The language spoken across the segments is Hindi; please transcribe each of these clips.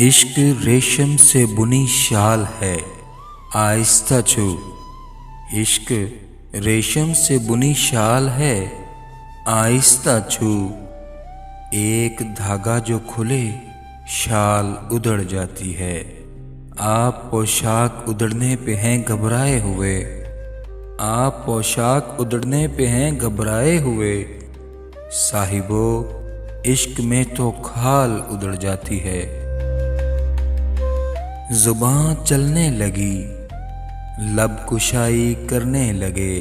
इश्क रेशम से बुनी शाल है, आहिस्ता छू। इश्क रेशम से बुनी शाल है, आहिस्ता छू। एक धागा जो खुले, शाल उधड़ जाती है। आप पोशाक उधड़ने पे हैं घबराए हुए, आप पोशाक उधड़ने पे हैं घबराए हुए। साहिबो, इश्क में तो खाल उधड़ जाती है। जुबां चलने लगी, लब कुशाई करने लगे।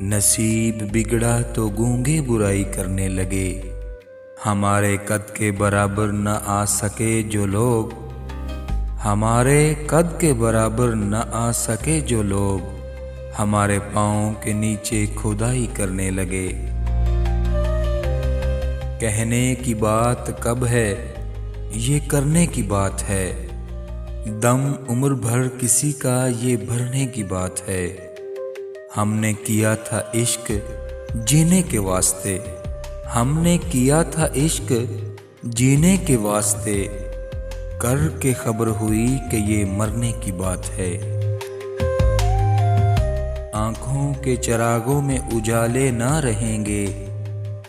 नसीब बिगड़ा तो गूंगे बुराई करने लगे। हमारे कद के बराबर न आ सके जो लोग, हमारे कद के बराबर न आ सके जो लोग, हमारे पाँव के नीचे खुदाई करने लगे। कहने की बात कब है, ये करने की बात है। दम उम्र भर किसी का ये भरने की बात है। हमने किया था इश्क जीने के वास्ते, हमने किया था इश्क जीने के वास्ते। कर के खबर हुई कि ये मरने की बात है। आंखों के चिरागों में उजाले ना रहेंगे,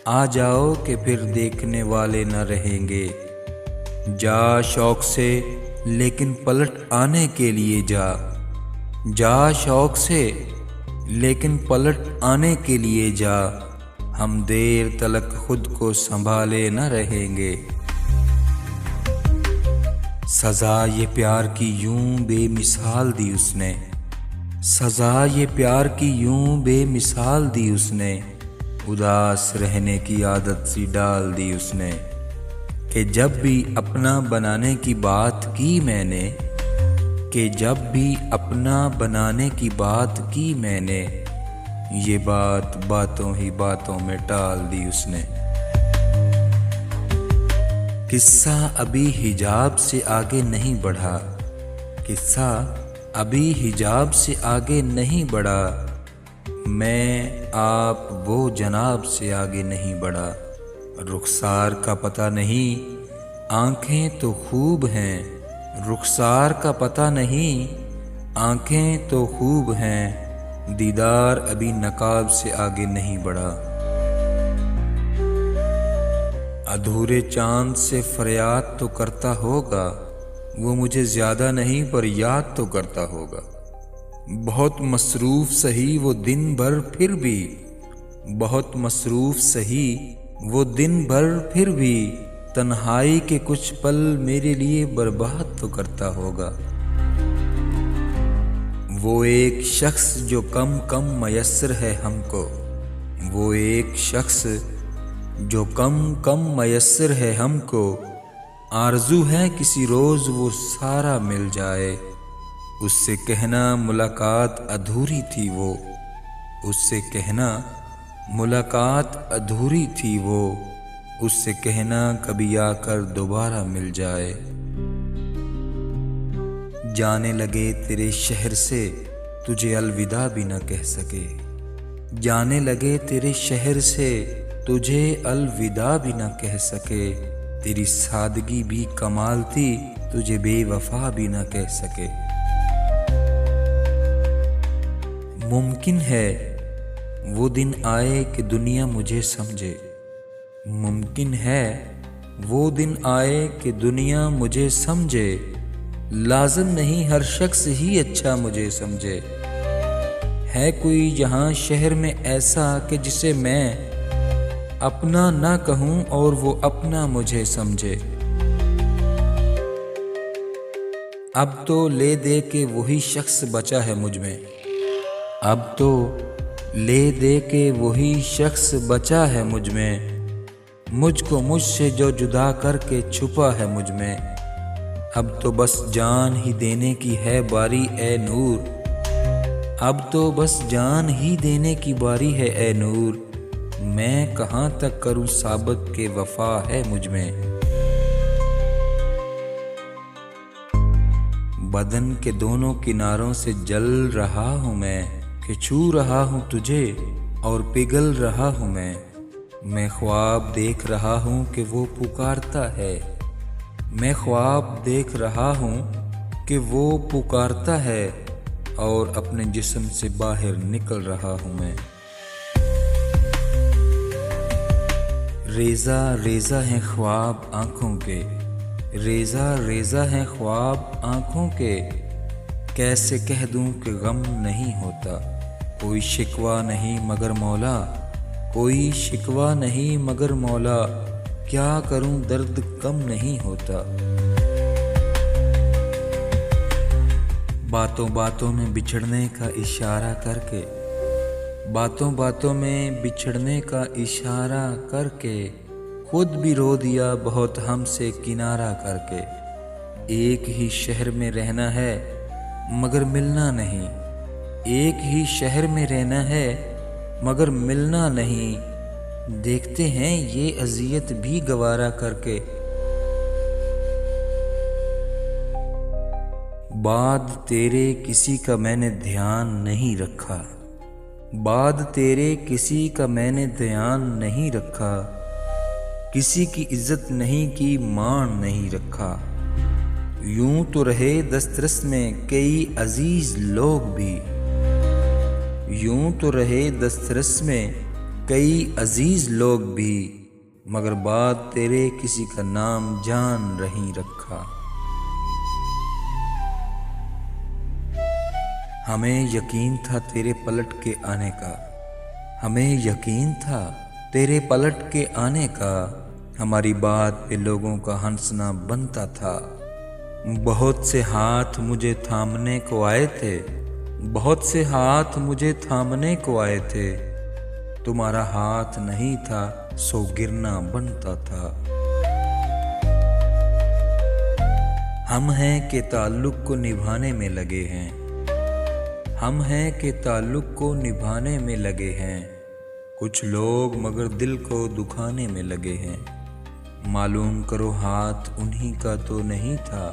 आ जाओ कि फिर देखने वाले न रहेंगे। जा शौक से लेकिन पलट आने के लिए जा, जा शौक से लेकिन पलट आने के लिए जा। हम देर तलक खुद को संभाले न रहेंगे। सजा ये प्यार की यूं बेमिसाल दी उसने, सजा ये प्यार की यूं बेमिसाल दी उसने। उदास रहने की आदत सी डाल दी उसने, कि जब भी अपना बनाने की बात की मैंने, कि जब भी अपना बनाने की बात की मैंने, ये बात बातों ही बातों में टाल दी उसने। किस्सा अभी हिजाब से आगे नहीं बढ़ा, किस्सा अभी हिजाब से आगे नहीं बढ़ा। मैं आप वो जनाब से आगे नहीं बढ़ा। रुखसार का पता नहीं, आंखें तो खूब हैं। रुखसार का पता नहीं, आंखें तो खूब हैं। दीदार अभी नकाब से आगे नहीं बढ़ा। अधूरे चांद से फरियाद तो करता होगा, वो मुझे ज्यादा नहीं पर याद तो करता होगा। बहुत मसरूफ सही वो दिन भर फिर भी, बहुत मसरूफ सही वो दिन भर फिर भी। तन्हाई के कुछ पल मेरे लिए बर्बाद तो करता होगा। वो एक शख्स जो कम कम मयस्सर है हमको, वो एक शख्स जो कम कम मयस्सर है हमको। आरज़ू है किसी रोज़ वो सारा मिल जाए। उससे कहना मुलाकात अधूरी थी वो, उससे कहना मुलाकात अधूरी थी वो। उससे कहना कभी आकर दोबारा मिल जाए। जाने लगे तेरे शहर से तुझे अलविदा भी न कह सके, जाने लगे तेरे शहर से तुझे अलविदा भी न कह सके। तेरी सादगी भी कमाल थी, तुझे बेवफा भी न कह सके। मुमकिन है वो दिन आए कि दुनिया मुझे समझे, मुमकिन है वो दिन आए कि दुनिया मुझे समझे। लाज़िम नहीं हर शख्स ही अच्छा मुझे समझे। है कोई यहाँ शहर में ऐसा कि जिसे मैं अपना ना कहूँ और वो अपना मुझे समझे। अब तो ले दे के वही शख्स बचा है मुझ में, अब तो ले दे के वही शख्स बचा है मुझ में। मुझको मुझसे जो जुदा करके छुपा है मुझ में। अब तो बस जान ही देने की है बारी ए नूर, अब तो बस जान ही देने की बारी है ए नूर। मैं कहाँ तक करूँ साबित के वफा है मुझ में। बदन के दोनों किनारों से जल रहा हूँ मैं, कि छू रहा हूँ तुझे और पिघल रहा हूँ मैं। मैं ख्वाब देख रहा हूँ कि वो पुकारता है, मैं ख्वाब देख रहा हूँ कि वो पुकारता है और अपने जिस्म से बाहर निकल रहा हूँ मैं। रेज़ा रेज़ा हैं ख्वाब आँखों के, रेज़ा रेज़ा हैं ख्वाब आँखों के, कैसे कह दूँ कि गम नहीं होता। कोई शिकवा नहीं मगर मौला, कोई शिकवा नहीं मगर मौला, क्या करूं दर्द कम नहीं होता। बातों बातों में बिछड़ने का इशारा करके, बातों बातों में बिछड़ने का इशारा करके, खुद भी रो दिया बहुत हमसे किनारा करके। एक ही शहर में रहना है मगर मिलना नहीं, एक ही शहर में रहना है मगर मिलना नहीं, देखते हैं ये अजियत भी गवारा करके। बाद तेरे किसी का मैंने ध्यान नहीं रखा, बाद तेरे किसी का मैंने ध्यान नहीं रखा, किसी की इज्जत नहीं की मान नहीं रखा। यूं तो रहे दस्तरस में कई अजीज लोग भी, यूं तो रहे दस्तरस में कई अजीज लोग भी, मगर बाद तेरे किसी का नाम जान नहीं रखा। हमें यकीन था तेरे पलट के आने का, हमें यकीन था तेरे पलट के आने का, हमारी बात पे लोगों का हंसना बनता था। बहुत से हाथ मुझे थामने को आए थे, बहुत से हाथ मुझे थामने को आए थे, तुम्हारा हाथ नहीं था सो गिरना बनता था। हम हैं कि ताल्लुक को निभाने में लगे हैं, हम हैं कि ताल्लुक को निभाने में लगे हैं, कुछ लोग मगर दिल को दुखाने में लगे हैं। मालूम करो हाथ उन्हीं का तो नहीं था,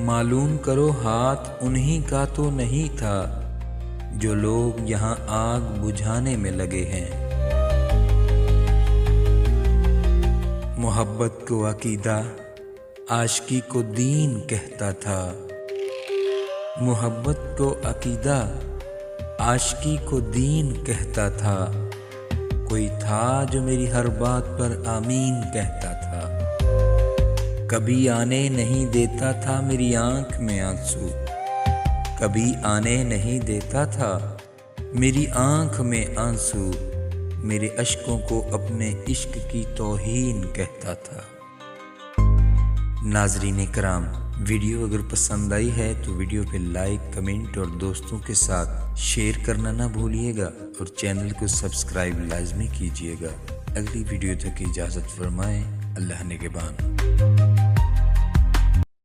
मालूम करो हाथ उन्हीं का तो नहीं था, जो लोग यहाँ आग बुझाने में लगे हैं। मोहब्बत को अकीदा आशिकी को दीन कहता था, मोहब्बत को अकीदा आशिकी को दीन कहता था, कोई था जो मेरी हर बात पर आमीन कहता था। कभी आने नहीं देता था मेरी आंख में आंसू, कभी आने नहीं देता था मेरी आंख में आंसू, मेरे अश्कों को अपने इश्क की तौहीन कहता था। नाज़रीन कराम, वीडियो अगर पसंद आई है तो वीडियो पे लाइक, कमेंट और दोस्तों के साथ शेयर करना ना भूलिएगा और चैनल को सब्सक्राइब लाजमी कीजिएगा। अगली वीडियो तक इजाज़त फरमाएं। अल्लाह निगहबान।